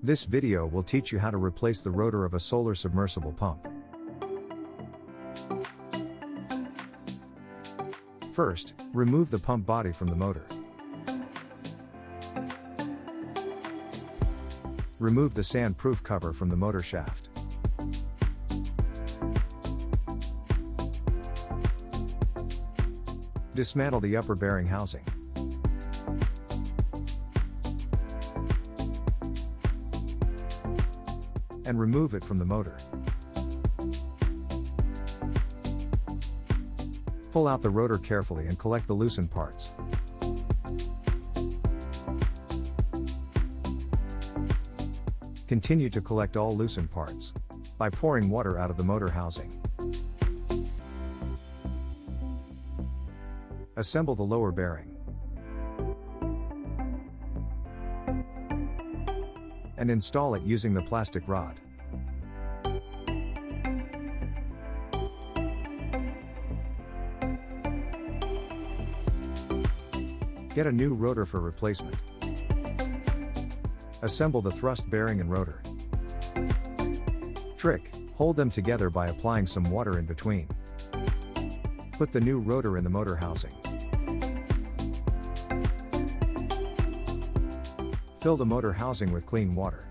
This video will teach you how to replace the rotor of a solar submersible pump. First, remove the pump body from the motor. Remove the sand-proof cover from the motor shaft. Dismantle the upper bearing housing. And remove it from the motor. Pull out the rotor carefully and collect the loosened parts. Continue to collect all loosened parts by pouring water out of the motor housing. Assemble the lower bearing and install it using the plastic rod. Get a new rotor for replacement. Assemble the thrust bearing and rotor. Trick: hold them together by applying some water in between. Put the new rotor in the motor housing. Fill the motor housing with clean water.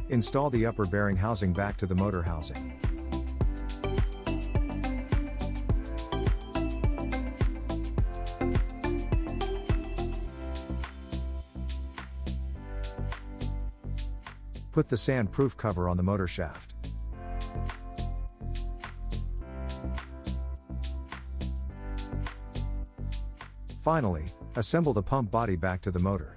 Install the upper bearing housing back to the motor housing. Put the sand-proof cover on the motor shaft. Finally, assemble the pump body back to the motor.